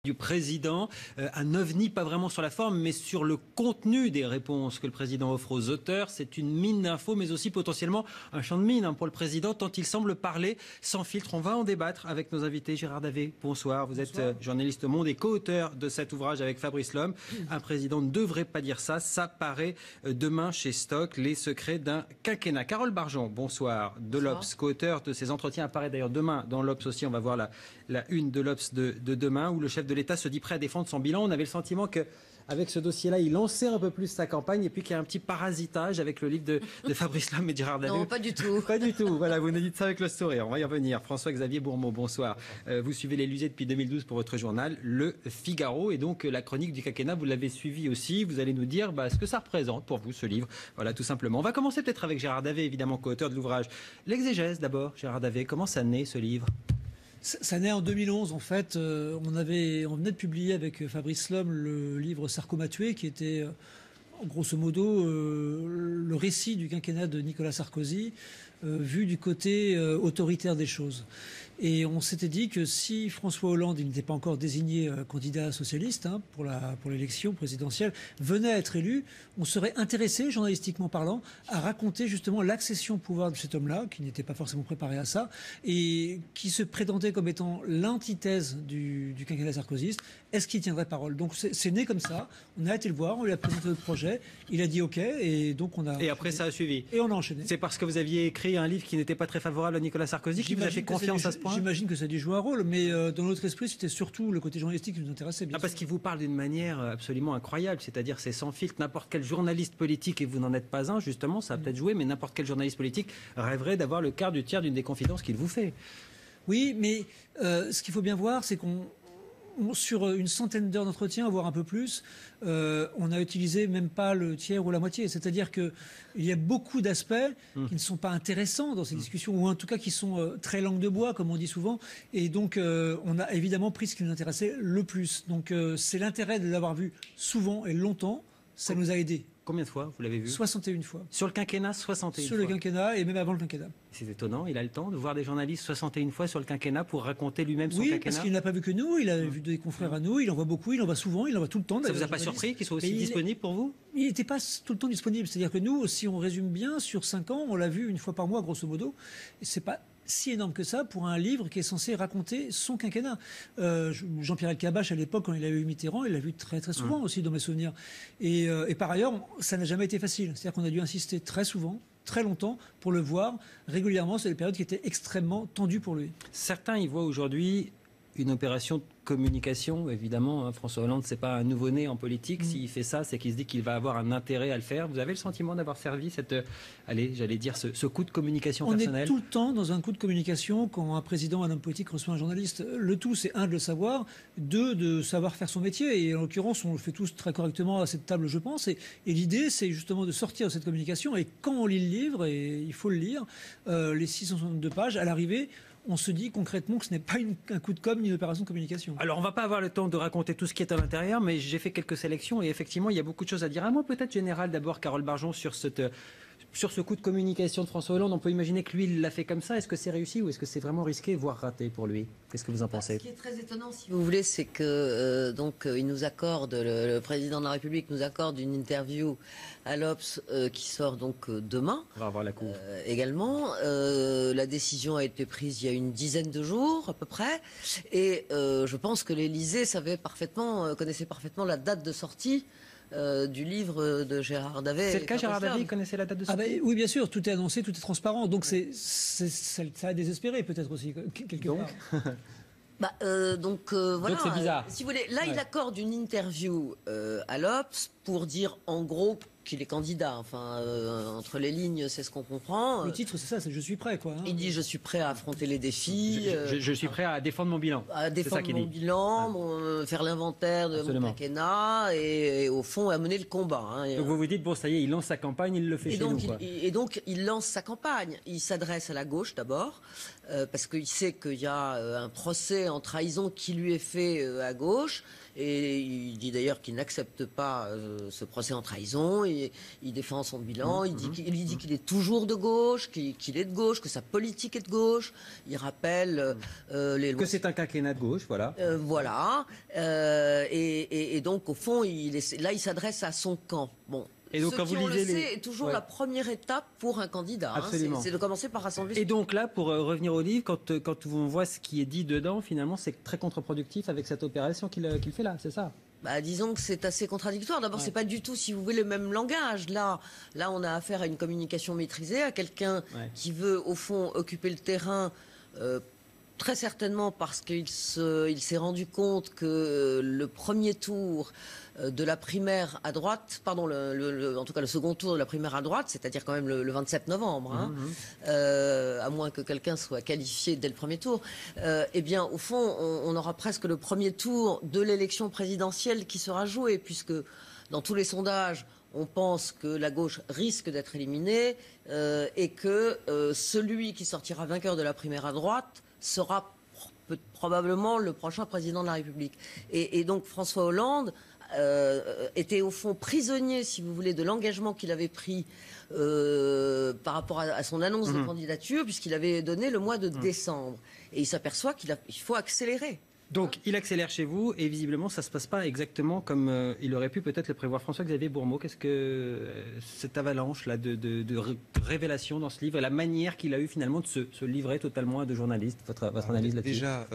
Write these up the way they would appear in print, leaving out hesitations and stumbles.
Du président, un ovni pas vraiment sur la forme mais sur le contenu des réponses que le président offre aux auteurs. C'est une mine d'infos mais aussi potentiellement un champ de mine pour le président tant il semble parler sans filtre. On va en débattre avec nos invités. Gérard Davet, bonsoir. Vous êtes journaliste au Monde et co-auteur de cet ouvrage avec Fabrice Lhomme. Un président ne devrait pas dire ça. Ça paraît demain chez Stock, les secrets d'un quinquennat. Carole Barjon, bonsoir. De l'Obs, co-auteur de ces entretiens, apparaît d'ailleurs demain dans l'Obs aussi. On va voir la une de l'Obs de demain où le chef de l'État se dit prêt à défendre son bilan. On avait le sentiment qu'avec ce dossier-là, il lançait un peu plus sa campagne et puis qu'il y a un petit parasitage avec le livre de Fabrice Lhomme et Gérard Davet. Non, pas du tout. Pas du tout. Voilà, vous nous dites ça avec le sourire. On va y revenir. François-Xavier Bourmeau, bonsoir. Vous suivez l'Élysée depuis 2012 pour votre journal, Le Figaro. Et donc, la chronique du quinquennat, vous l'avez suivi aussi. Vous allez nous dire ce que ça représente pour vous, ce livre. Voilà, tout simplement. On va commencer peut-être avec Gérard Davet, évidemment, co-auteur de l'ouvrage. L'exégèse, d'abord, Gérard Davet. Comment ça naît, ce livre ? Ça naît en 2011 en fait. On venait de publier avec Fabrice Lhomme le livre Sarko tué qui était grosso modo le récit du quinquennat de Nicolas Sarkozy vu du côté autoritaire des choses. Et on s'était dit que si François Hollande, il n'était pas encore désigné candidat socialiste pour l'élection présidentielle, venait à être élu, on serait intéressé, journalistiquement parlant, à raconter justement l'accession au pouvoir de cet homme-là, qui n'était pas forcément préparé à ça, et qui se prétendait comme étant l'antithèse du quinquennat sarkozyste. Est-ce qu'il tiendrait parole? Donc c'est né comme ça, on a été le voir, on lui a présenté notre projet, il a dit OK, et donc on a... Et après ça a suivi. Et on a enchaîné. C'est parce que vous aviez écrit un livre qui n'était pas très favorable à Nicolas Sarkozy qui vous a fait confiance à ce point? J'imagine que ça a dû jouer un rôle, mais dans notre esprit, c'était surtout le côté journalistique qui nous intéressait. Parce qu'il vous parle d'une manière absolument incroyable, c'est-à-dire c'est sans filtre. N'importe quel journaliste politique, et vous n'en êtes pas un, justement, ça a peut-être joué, mais n'importe quel journaliste politique rêverait d'avoir le quart du tiers d'une des confidences qu'il vous fait. Oui, mais ce qu'il faut bien voir, c'est sur une centaine d'heures d'entretien, voire un peu plus, on a utilisé même pas le tiers ou la moitié. C'est-à-dire qu'il y a beaucoup d'aspects qui ne sont pas intéressants dans ces discussions, ou en tout cas qui sont très langue de bois, comme on dit souvent. Et donc, on a évidemment pris ce qui nous intéressait le plus. Donc, c'est l'intérêt de l'avoir vu souvent et longtemps. Ça nous a aidés. Combien de fois vous l'avez vu? 61 fois. Sur le quinquennat, 61 Sur fois. le quinquennat et même avant le quinquennat. C'est étonnant, il a le temps de voir des journalistes 61 fois sur le quinquennat pour raconter lui-même son quinquennat. Oui, parce qu'il n'a pas vu que nous, il a vu des confrères à nous, il en voit beaucoup, il en voit souvent, il en voit tout le temps. Ça vous a pas surpris qu'il soit aussi disponible pour vous? Il n'était pas tout le temps disponible. C'est-à-dire que nous, si on résume bien, sur 5 ans, on l'a vu une fois par mois, grosso modo. Et c'est pas si énorme que ça pour un livre qui est censé raconter son quinquennat. Jean-Pierre Elkabbach, à l'époque, quand il a eu Mitterrand, il l'a vu très très souvent aussi dans mes souvenirs. Et par ailleurs, ça n'a jamais été facile. C'est-à-dire qu'on a dû insister très souvent, très longtemps, pour le voir régulièrement. C'est des périodes qui étaient extrêmement tendues pour lui. Certains y voient aujourd'hui une opération de communication, évidemment. François Hollande, c'est pas un nouveau-né en politique. S'il fait ça, c'est qu'il se dit qu'il va avoir un intérêt à le faire. Vous avez le sentiment d'avoir servi ce coup de communication personnel? On est tout le temps dans un coup de communication quand un président, un homme politique reçoit un journaliste. Le tout, c'est un, de le savoir, deux, de savoir faire son métier. Et en l'occurrence, on le fait tous très correctement à cette table, je pense. Et l'idée, c'est justement de sortir de cette communication. Et quand on lit le livre, et il faut le lire, les 662 pages, à l'arrivée, on se dit concrètement que ce n'est pas un coup de com' ni une opération de communication. Alors, on ne va pas avoir le temps de raconter tout ce qui est à l'intérieur, mais j'ai fait quelques sélections et effectivement, il y a beaucoup de choses à dire. Un mot peut-être général d'abord, Carole Barjon, sur ce coup de communication de François Hollande. On peut imaginer que lui, il l'a fait comme ça. Est-ce que c'est réussi ou est-ce que c'est vraiment risqué, voire raté pour lui? Qu'est-ce que vous en pensez? Ce qui est très étonnant, si vous voulez, c'est que il nous accorde, le président de la République nous accorde une interview à l'Obs qui sort donc demain. On va avoir la cour. Également, la décision a été prise il y a une dizaine de jours à peu près, et je pense que l'Élysée connaissait parfaitement la date de sortie du livre de Gérard Davet. C'est le cas, Gérard Davet, il connaissait la date de sortie? Oui, bien sûr, tout est annoncé, tout est transparent. Donc ça a désespéré peut-être aussi, quelque part. Voilà. Donc c'est bizarre. Si vous voulez, là, il accorde une interview à l'Obs pour dire en gros qu'il est candidat. Enfin, entre les lignes, c'est ce qu'on comprend. Le titre, c'est ça, c'est « Je suis prêt », quoi. Il dit « Je suis prêt à affronter les défis ». Je suis prêt à défendre mon bilan. À défendre mon bilan, faire l'inventaire de mon quinquennat et au fond, à mener le combat. Donc vous vous dites, bon, ça y est, il lance sa campagne, il le fait chez nous. Et donc, il lance sa campagne. Il s'adresse à la gauche d'abord, parce qu'il sait qu'il y a un procès en trahison qui lui est fait à gauche. Et il dit d'ailleurs qu'il n'accepte pas ce procès en trahison. Et il défend son bilan, il dit qu'il est toujours de gauche, qu'il est de gauche, que sa politique est de gauche. Il rappelle les lois. Que c'est un quinquennat de gauche, voilà. Voilà. Et donc, au fond, il s'adresse à son camp. Bon. Et donc, Ce quand qui, vous on le lisez sait, est toujours la première étape pour un candidat. Absolument. C'est de commencer par rassembler. Et donc là, pour revenir au livre, quand on voit ce qui est dit dedans, finalement, c'est très contre-productif avec cette opération qu'il fait là, c'est ça? Disons que c'est assez contradictoire. D'abord, c'est pas du tout, si vous voulez, le même langage. Là, on a affaire à une communication maîtrisée, à quelqu'un qui veut, au fond, occuper le terrain. Très certainement parce qu'il s'est rendu compte que le premier tour de la primaire à droite, pardon, en tout cas le second tour de la primaire à droite, c'est-à-dire quand même le 27 novembre, à moins que quelqu'un soit qualifié dès le premier tour, eh bien, au fond, on aura presque le premier tour de l'élection présidentielle qui sera joué, puisque dans tous les sondages, on pense que la gauche risque d'être éliminée et que celui qui sortira vainqueur de la primaire à droite sera probablement le prochain président de la République. Et donc François Hollande était au fond prisonnier, si vous voulez, de l'engagement qu'il avait pris par rapport à son annonce de candidature, puisqu'il avait donné le mois de décembre. Et il s'aperçoit qu'il faut accélérer. Donc, il accélère chez vous et visiblement, ça ne se passe pas exactement comme il aurait pu peut-être le prévoir. François-Xavier Bourmeau, qu'est-ce que cette avalanche-là de révélations dans ce livre et la manière qu'il a eu finalement de se livrer totalement à deux journalistes, votre analyse là-dessus? Déjà,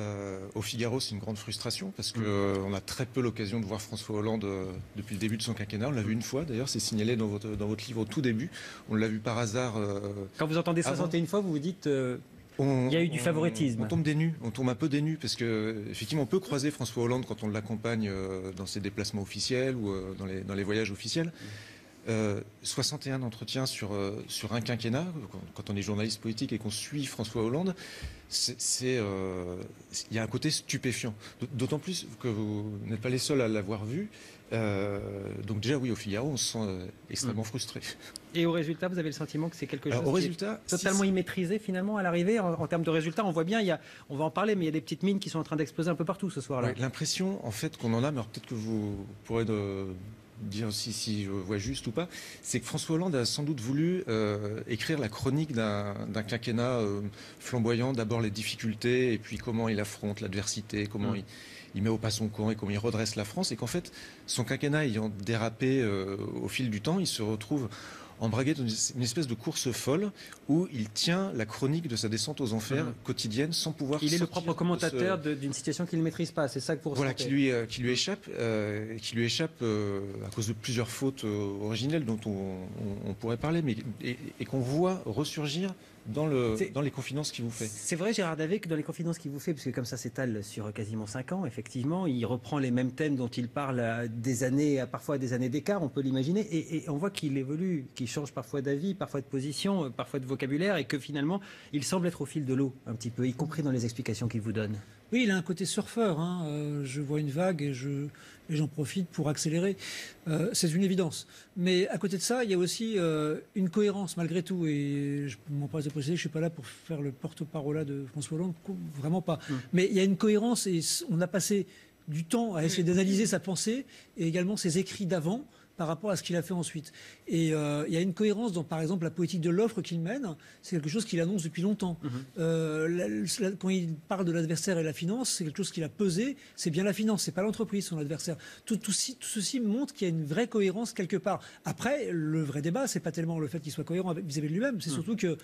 au Figaro, c'est une grande frustration parce qu'on a très peu l'occasion de voir François Hollande depuis le début de son quinquennat. On l'a vu une fois, d'ailleurs, c'est signalé dans votre livre au tout début. On l'a vu par hasard. Quand vous entendez 61 fois, vous vous dites... il y a eu du favoritisme. On tombe des nues, on tombe un peu des nues parce que effectivement on peut croiser François Hollande quand on l'accompagne dans ses déplacements officiels ou dans les voyages officiels. 61 entretiens sur un quinquennat, quand on est journaliste politique et qu'on suit François Hollande, il y a un côté stupéfiant. D'autant plus que vous n'êtes pas les seuls à l'avoir vu. Donc déjà oui, au Figaro, on se sent extrêmement frustré. Et au résultat, vous avez le sentiment que c'est quelque chose qui est totalement immaîtrisé finalement à l'arrivée en termes de résultats. On voit bien, on va en parler, mais il y a des petites mines qui sont en train d'exploser un peu partout ce soir-là. Ouais, l'impression en fait qu'on en a, mais peut-être que vous pourrez dire si je vois juste ou pas, c'est que François Hollande a sans doute voulu écrire la chronique d'un quinquennat flamboyant, d'abord les difficultés et puis comment il affronte l'adversité, comment il met au pas son camp et comment il redresse la France, et qu'en fait son quinquennat ayant dérapé au fil du temps, il se retrouve embragué dans une espèce de course folle où il tient la chronique de sa descente aux enfers quotidienne sans pouvoir sortir. Il est le propre commentateur d'une situation qu'il ne maîtrise pas, c'est ça que vous ressentez. Voilà, qui lui échappe à cause de plusieurs fautes originelles dont on pourrait parler, mais et qu'on voit ressurgir dans les confidences qu'il vous fait. C'est vrai, Gérard Davet, que dans les confidences qu'il vous fait, parce que comme ça s'étale sur quasiment 5 ans, effectivement, il reprend les mêmes thèmes dont il parle parfois à des années d'écart, on peut l'imaginer, et on voit qu'il évolue, qu'il change parfois d'avis, parfois de position, parfois de vocabulaire, et que finalement, il semble être au fil de l'eau, un petit peu, y compris dans les explications qu'il vous donne. Oui, il a un côté surfeur. Je vois une vague et j'en profite pour accélérer. C'est une évidence. Mais à côté de ça, il y a aussi une cohérence malgré tout. Et je m'en passe de préciser, je ne suis pas là pour faire le porte-parole de François Hollande, vraiment pas. Mais il y a une cohérence et on a passé du temps à essayer d'analyser sa pensée et également ses écrits d'avant par rapport à ce qu'il a fait ensuite. Et il y a une cohérence dans, par exemple, la politique de l'offre qu'il mène. C'est quelque chose qu'il annonce depuis longtemps. Quand il parle de l'adversaire et la finance, c'est quelque chose qu'il a pesé. C'est bien la finance, c'est pas l'entreprise, son adversaire. Tout ceci montre qu'il y a une vraie cohérence quelque part. Après, le vrai débat, c'est pas tellement le fait qu'il soit cohérent vis-à-vis de lui-même, c'est surtout que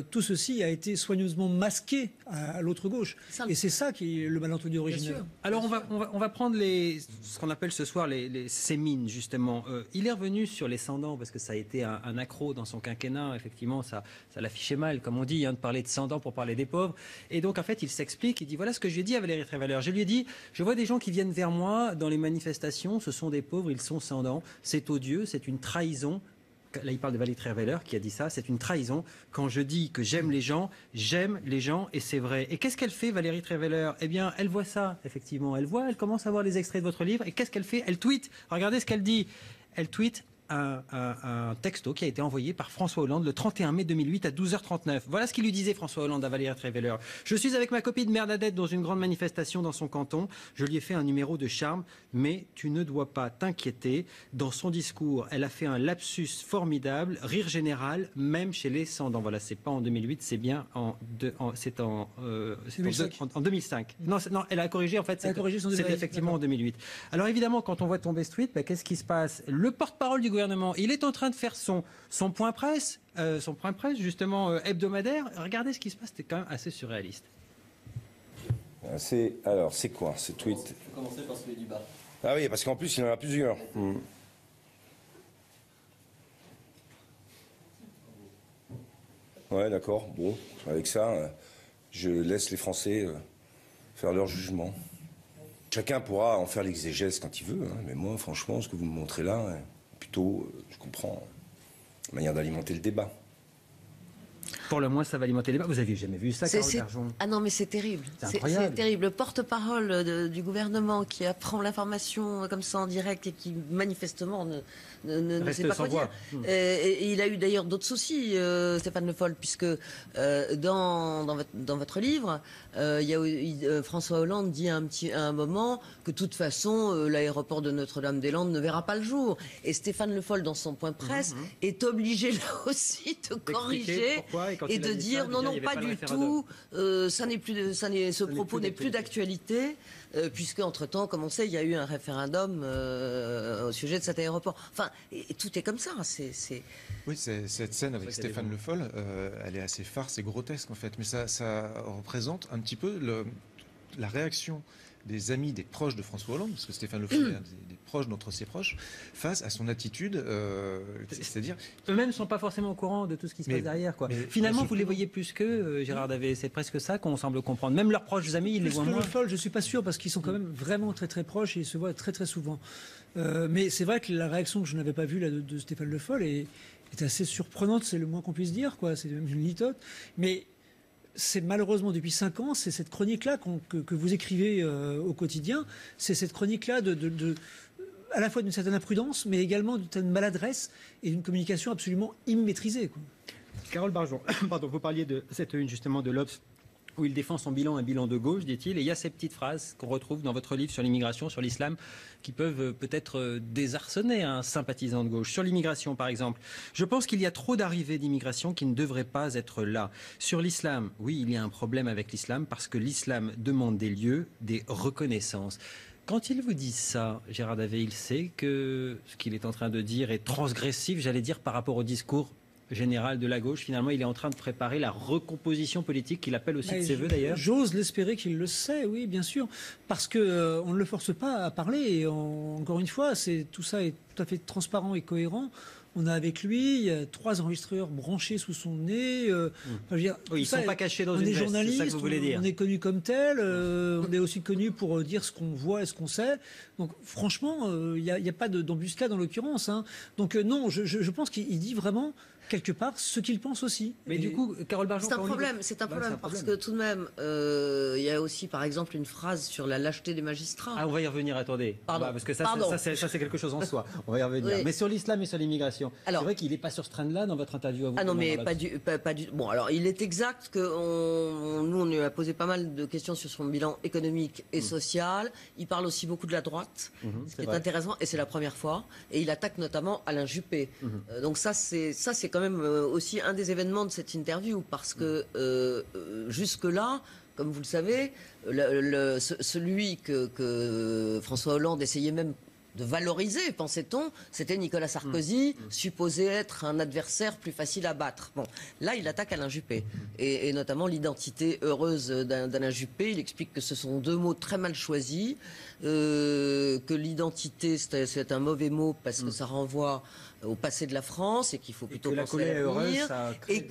tout ceci a été soigneusement masqué à l'autre gauche. Et c'est ça qui est le malentendu originel. Alors on va prendre ce qu'on appelle ce soir ces mines, justement. Il est revenu sur les sans-dents parce que ça a été un accroc dans son quinquennat. Effectivement, ça l'affichait mal, comme on dit, de parler de sans-dents pour parler des pauvres. Et donc, en fait, il s'explique. Il dit, voilà ce que je lui ai dit à Valérie Trierweiler. Je lui ai dit, je vois des gens qui viennent vers moi dans les manifestations. Ce sont des pauvres, ils sont sans-dents. C'est odieux, c'est une trahison. Là, il parle de Valérie Trierweiler qui a dit ça. C'est une trahison. Quand je dis que j'aime les gens et c'est vrai. Et qu'est-ce qu'elle fait, Valérie Trierweiler? Eh bien, elle voit ça, effectivement. Elle commence à voir les extraits de votre livre. Et qu'est-ce qu'elle fait? Elle tweet. Regardez ce qu'elle dit. Elle tweet: un texto qui a été envoyé par François Hollande le 31 mai 2008 à 12h39. Voilà ce qu'il lui disait François Hollande à Valérie Trierweiler. Je suis avec ma copine Bernadette dans une grande manifestation dans son canton. Je lui ai fait un numéro de charme, mais tu ne dois pas t'inquiéter. Dans son discours, elle a fait un lapsus formidable, rire général, même chez les sans-dents. Voilà, c'est pas en 2008, c'est bien en 2005. Non, elle a corrigé, en fait, c'est effectivement en 2008. Alors évidemment, quand on voit tomber ce tweet, qu'est-ce qui se passe? Le porte-parole du gouvernement, il est en train de faire son point presse, justement hebdomadaire. Regardez ce qui se passe, c'était quand même assez surréaliste. Alors, c'est quoi ce tweet? Il faut commencer par celui du bas. Ah oui, parce qu'en plus, il y en a plusieurs. Ouais, d'accord. Bon, avec ça, je laisse les Français faire leur jugement. Chacun pourra en faire l'exégèse quand il veut, hein, mais moi, franchement, ce que vous me montrez là, plutôt, je comprends, manière d'alimenter le débat. Pour le moins, ça va alimenter les débats. Vous n'aviez jamais vu ça, Carole Bergeon? Ah non, mais c'est terrible. C'est incroyable. C'est terrible. Le porte-parole du gouvernement qui apprend l'information comme ça en direct et qui manifestement ne sait pas quoi dire. Et il a eu d'ailleurs d'autres soucis, Stéphane Le Foll, puisque dans votre livre, François Hollande dit à un moment que de toute façon, l'aéroport de Notre-Dame-des-Landes ne verra pas le jour. Et Stéphane Le Foll, dans son point presse, est obligé là aussi de corriger et de dire non, pas du tout, ce propos n'est plus d'actualité, puisque entre-temps, comme on sait, il y a eu un référendum au sujet de cet aéroport. Enfin, et tout est comme ça. Oui, cette scène avec Stéphane Le Foll, elle est assez farce et grotesque en fait, mais ça représente un petit peu la réaction des amis, des proches de François Hollande, parce que Stéphane Le Foll est un des proches d'entre ses proches, face à son attitude, c'est-à-dire... Eux-mêmes ne sont pas forcément au courant de tout ce qui se passe derrière. Finalement, vous les voyez plus qu'eux, Gérard Davet, c'est presque ça qu'on semble comprendre. Même leurs proches amis, ils les voient moins. Le Foll, je ne suis pas sûr, parce qu'ils sont quand même vraiment très très proches et ils se voient très très souvent. Mais c'est vrai que la réaction que je n'avais pas vue là, de Stéphane Le Foll est assez surprenante, c'est le moins qu'on puisse dire, quoi. C'est même une litote. Mais... c'est malheureusement depuis 5 ans, c'est cette chronique-là que vous écrivez au quotidien, c'est cette chronique-là à la fois d'une certaine imprudence, mais également d'une certaine maladresse et d'une communication absolument immaîtrisée, quoi. Carole Bergeon, pardon, vous parliez de cette une justement de l'Obs, où il défend son bilan, un bilan de gauche, dit-il, et il y a ces petites phrases qu'on retrouve dans votre livre sur l'immigration, sur l'islam, qui peuvent peut-être désarçonner un sympathisant de gauche. Sur l'immigration, par exemple, je pense qu'il y a trop d'arrivées d'immigration qui ne devraient pas être là. Sur l'islam, oui, il y a un problème avec l'islam, parce que l'islam demande des lieux, des reconnaissances. Quand il vous dit ça, Gérard Davet, il sait que ce qu'il est en train de dire est transgressif, j'allais dire, par rapport au discours général de la gauche. Finalement, il est en train de préparer la recomposition politique qu'il appelle aussi de ses voeux d'ailleurs. J'ose l'espérer qu'il le sait, oui, bien sûr, parce que on ne le force pas à parler. Et encore une fois, tout ça est tout à fait transparent et cohérent. On a avec lui, il y a 3 enregistreurs branchés sous son nez. Oui, ils ne sont pas cachés dans une veste, c'est ça que vous voulez dire. On est connu comme tel, on est aussi connu pour dire ce qu'on voit et ce qu'on sait. Donc franchement, il n'y a pas d'embuscade en l'occurrence. Hein. Donc non, je pense qu'il dit vraiment quelque part ce qu'il pense aussi. Mais du coup, Carole Bergeon... C'est un problème parce que tout de même, il y a aussi par exemple une phrase sur la lâcheté des magistrats. Ah, on va y revenir, attendez. Pardon. Parce que ça c'est quelque chose en soi. On va y revenir. Oui. Mais sur l'islam et sur l'immigration, c'est vrai qu'il n'est pas sur ce train-là dans votre interview à vous. Ah non, mais pas du... Bon, alors il est exact que nous, on lui a posé pas mal de questions sur son bilan économique et social. Il parle aussi beaucoup de la droite, ce qui est intéressant, et c'est la première fois. Et il attaque notamment Alain Juppé. Donc ça, c'est quand même aussi un des événements de cette interview, parce que jusque-là, comme vous le savez, celui que François Hollande essayait même de valoriser, pensait-on, c'était Nicolas Sarkozy, supposé être un adversaire plus facile à battre. Bon, là, il attaque Alain Juppé, et notamment l'identité heureuse d'Alain Juppé. Il explique que ce sont 2 mots très mal choisis, que l'identité, c'est un mauvais mot parce que ça renvoie au passé de la France et qu'il faut plutôt penser à l'avenir, et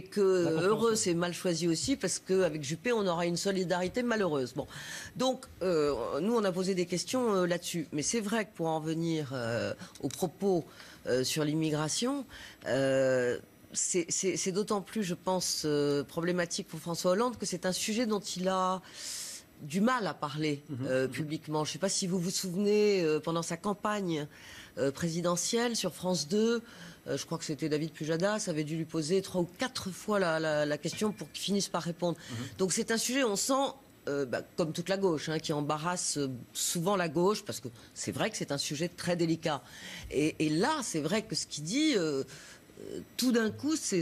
que heureux c'est mal choisi aussi parce qu'avec Juppé on aura une solidarité malheureuse. Bon, donc nous on a posé des questions là-dessus, mais c'est vrai que pour en venir aux propos sur l'immigration, c'est d'autant plus, je pense, problématique pour François Hollande que c'est un sujet dont il a du mal à parler publiquement. Je ne sais pas si vous vous souvenez, pendant sa campagne présidentielle sur France 2, je crois que c'était David Pujadas, avait dû lui poser 3 ou 4 fois la question pour qu'il finisse par répondre. Donc c'est un sujet, on sent, comme toute la gauche, qui embarrasse souvent la gauche, parce que c'est vrai que c'est un sujet très délicat. Et là, c'est vrai que ce qu'il dit... tout d'un coup, c'est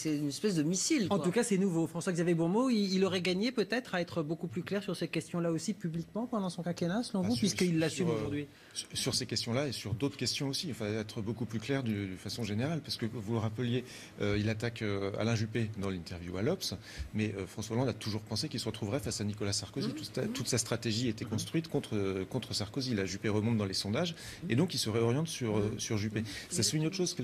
une espèce de missile. En tout cas, c'est nouveau. François-Xavier Bourmeau, il aurait gagné peut-être à être beaucoup plus clair sur ces questions-là aussi publiquement pendant son quinquennat, selon vous, puisqu'il l'assume aujourd'hui. Sur ces questions-là et sur d'autres questions aussi, il fallait être beaucoup plus clair de façon générale, parce que vous le rappeliez, il attaque Alain Juppé dans l'interview à l'Obs, mais François Hollande a toujours pensé qu'il se retrouverait face à Nicolas Sarkozy. Toute sa stratégie était construite contre Sarkozy. La Juppé remonte dans les sondages, et donc il se réoriente sur Juppé. Ça souligne autre chose,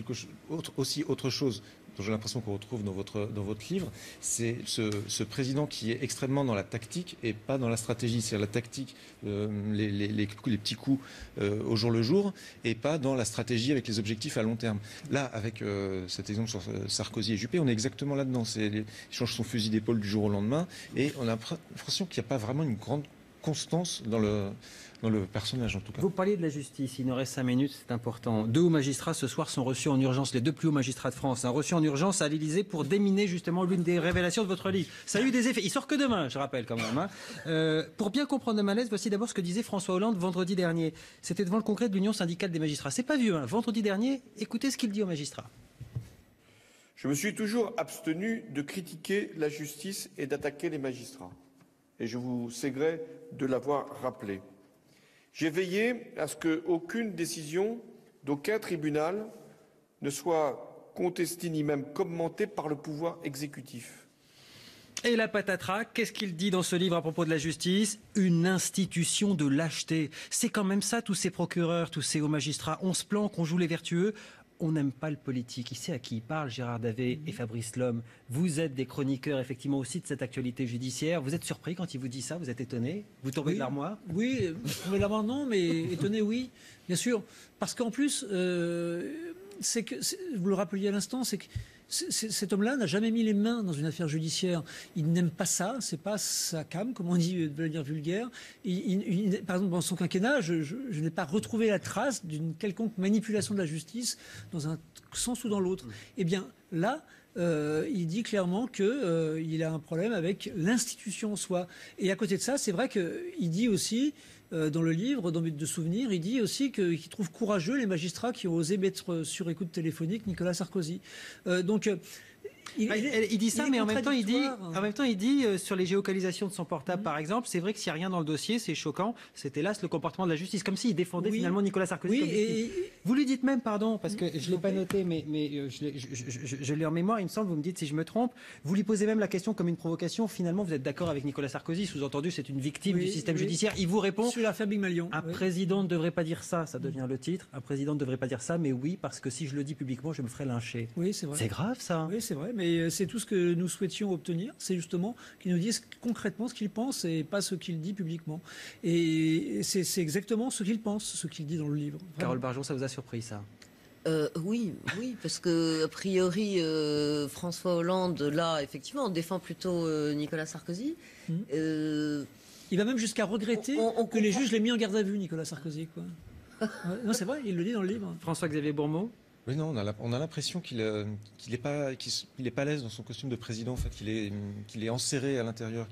autre chose dont j'ai l'impression qu'on retrouve dans votre livre, c'est ce président qui est extrêmement dans la tactique et pas dans la stratégie. C'est-à-dire la tactique, les petits coups au jour le jour, et pas dans la stratégie avec les objectifs à long terme. Là, avec cet exemple sur Sarkozy et Juppé, on est exactement là-dedans. Il change son fusil d'épaule du jour au lendemain, et on a l'impression qu'il n'y a pas vraiment une grande constance dans le personnage, en tout cas. Vous parliez de la justice, il nous reste 5 minutes, c'est important. 2 hauts magistrats ce soir sont reçus en urgence, les 2 plus hauts magistrats de France, reçus en urgence à l'Élysée pour déminer justement l'une des révélations de votre livre. Ça a eu des effets, il sort que demain, je rappelle quand même. Pour bien comprendre le malaise, voici d'abord ce que disait François Hollande vendredi dernier. C'était devant le congrès de l'Union syndicale des magistrats. C'est pas vieux, vendredi dernier, écoutez ce qu'il dit aux magistrats. Je me suis toujours abstenu de critiquer la justice et d'attaquer les magistrats. Et je vous sais gré de l'avoir rappelé. J'ai veillé à ce qu'aucune décision d'aucun tribunal ne soit contestée ni même commentée par le pouvoir exécutif. Et la patatras, qu'est-ce qu'il dit dans ce livre à propos de la justice? Une institution de lâcheté. C'est quand même ça, tous ces procureurs, tous ces hauts magistrats. On se planque, on joue les vertueux. On n'aime pas le politique. Il sait à qui il parle, Gérard Davet et Fabrice Lhomme. Vous êtes des chroniqueurs, effectivement, aussi de cette actualité judiciaire. Vous êtes surpris quand il vous dit ça? Vous êtes étonné? Vous tombez de l'armoire? Oui, tombez de l'armoire, non, mais étonné, oui, bien sûr. Parce qu'en plus, vous le rappeliez à l'instant, c'est que cet homme-là n'a jamais mis les mains dans une affaire judiciaire. Il n'aime pas ça, c'est pas sa came, comme on dit de manière vulgaire. Par exemple, dans son quinquennat, je n'ai pas retrouvé la trace d'une quelconque manipulation de la justice dans un sens ou dans l'autre. Eh bien, là, il dit clairement qu'il a un problème avec l'institution en soi. Et à côté de ça, c'est vrai qu'il dit aussi, dans le livre, dans But de souvenirs, il dit aussi qu'il trouve courageux les magistrats qui ont osé mettre sur écoute téléphonique Nicolas Sarkozy. Il dit ça, mais en même temps, il dit sur les géolocalisations de son portable, par exemple, c'est vrai que s'il n'y a rien dans le dossier, c'est choquant. C'est hélas le comportement de la justice, comme s'il défendait finalement Nicolas Sarkozy. Oui, vous lui dites même, pardon, parce que je ne l'ai pas noté, mais je l'ai en mémoire, il me semble, vous me dites si je me trompe, vous lui posez même la question comme une provocation, finalement vous êtes d'accord avec Nicolas Sarkozy, sous-entendu c'est une victime du système judiciaire. Il vous répond, sur l'affaire Big Malion, un président ne devrait pas dire ça, ça devient le titre, un président ne devrait pas dire ça, mais oui, parce que si je le dis publiquement, je me ferai lyncher. Oui, c'est vrai. C'est grave ça. Oui, c'est vrai, mais c'est tout ce que nous souhaitions obtenir, c'est justement qu'ils nous disent concrètement ce qu'ils pensent et pas ce qu'il dit publiquement. Et c'est exactement ce qu'il pense, ce qu'il dit dans le livre. Vraiment. Carole Barjon, ça vous a surpris ça? Oui, parce que a priori François Hollande, là, effectivement, défend plutôt Nicolas Sarkozy. Il va même jusqu'à regretter que les juges l'aient mis en garde à vue, Nicolas Sarkozy, quoi. Non, c'est vrai, il le dit dans le livre. François-Xavier Bourmeau? Oui, non, on a l'impression qu'il est pas à l'aise dans son costume de président. En fait, qu'il est enserré à l'intérieur.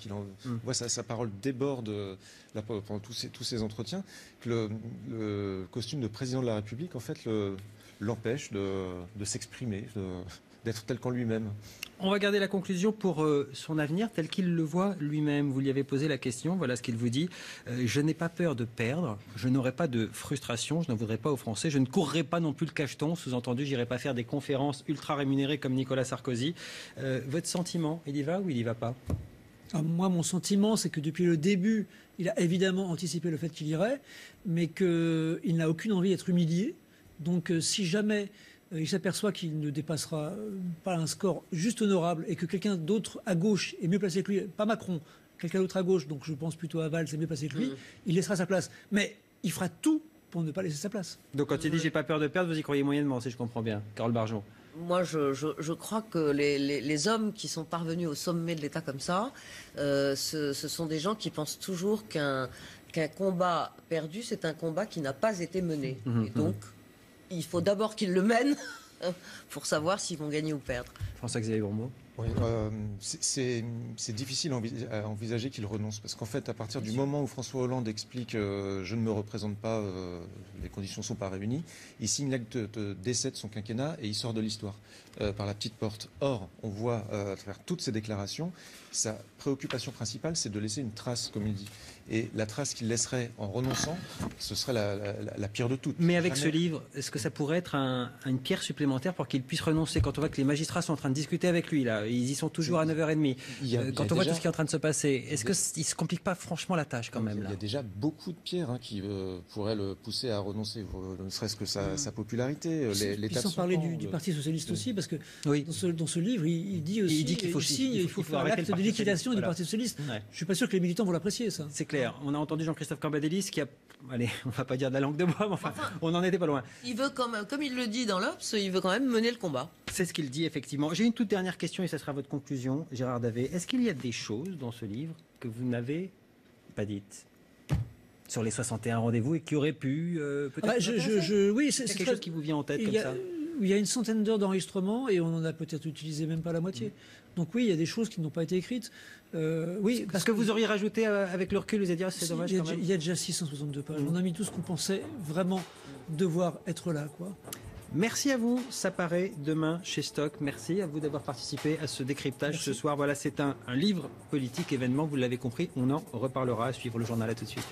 Voit sa parole déborde là, pendant tous ces entretiens. Que le costume de président de la République, en fait, l'empêche de s'exprimer, d'être tel qu'en lui-même. On va garder la conclusion pour son avenir tel qu'il le voit lui-même. Vous lui avez posé la question, voilà ce qu'il vous dit. Je n'ai pas peur de perdre, je n'aurai pas de frustration, je n'en voudrais pas aux Français, je ne courrai pas non plus le cacheton, sous-entendu, j'irai pas faire des conférences ultra rémunérées comme Nicolas Sarkozy. Votre sentiment, il y va ou il y va pas? Moi, mon sentiment, c'est que depuis le début, il a évidemment anticipé le fait qu'il irait, mais qu'il n'a aucune envie d'être humilié. Donc, si jamais il s'aperçoit qu'il ne dépassera pas un score juste honorable et que quelqu'un d'autre à gauche est mieux placé que lui, pas Macron, quelqu'un d'autre à gauche, donc je pense plutôt à Valls, est mieux placé que lui, il laissera sa place. Mais il fera tout pour ne pas laisser sa place. Donc quand il dit j'ai pas peur de perdre, vous y croyez moyennement, si je comprends bien, Carole Barjon? Moi, je crois que les hommes qui sont parvenus au sommet de l'État comme ça, ce sont des gens qui pensent toujours qu'un combat perdu, c'est un combat qui n'a pas été mené. Et donc, il faut d'abord qu'ils le mènent pour savoir s'ils vont gagner ou perdre. François-Xavier Gourmaud. Oui, c'est difficile à envisager qu'il renonce, parce qu'en fait, à partir du moment où François Hollande explique je ne me représente pas, les conditions ne sont pas réunies, il signe l'acte de décès de son quinquennat et il sort de l'histoire par la petite porte. Or, on voit à travers toutes ces déclarations, sa préoccupation principale, c'est de laisser une trace, comme il dit. Et la trace qu'il laisserait en renonçant, ce serait la pire de toutes. Mais avec ce livre, est-ce que ça pourrait être une pierre supplémentaire pour qu'il puisse renoncer? Quand on voit que les magistrats sont en train de discuter avec lui, là, ils y sont toujours à 9h30. Quand on voit tout ce qui est en train de se passer, est-ce qu'il ne se complique pas franchement la tâche quand même là? Il y a déjà beaucoup de pierres qui pourraient le pousser à renoncer, ne serait-ce que sa popularité. Sans parler du Parti Socialiste aussi, parce que oui. dans ce livre, il dit aussi qu'il faut faire l'acte de liquidation du Parti Socialiste. Ouais. Je ne suis pas sûr que les militants vont l'apprécier, ça. C'est clair. On a entendu Jean-Christophe Cambadélis qui a... Allez, on ne va pas dire de la langue de bois, mais enfin, on n'en était pas loin. Il veut quand même, comme il le dit dans l'Obs, il veut quand même mener le combat. C'est ce qu'il dit, effectivement. J'ai une toute dernière question, et ça sera votre conclusion, Gérard Davet. Est-ce qu'il y a des choses dans ce livre que vous n'avez pas dites sur les 61 rendez-vous et qui auraient pu peut-être... oui, c'est quelque chose qui vous vient en tête comme ça. Il y a une centaine d'heures d'enregistrement et on en a peut-être utilisé même pas la moitié. Donc oui, il y a des choses qui n'ont pas été écrites. Oui, parce que vous auriez rajouté avec le recul, vous avez dit c'est dommage quand même. Il y a déjà 662 pages. On a mis tout ce qu'on pensait vraiment devoir être là, quoi. Merci à vous, ça paraît demain chez Stock. Merci à vous d'avoir participé à ce décryptage ce soir. Voilà, c'est un livre politique événement, vous l'avez compris, on en reparlera. À suivre le journal, à tout de suite.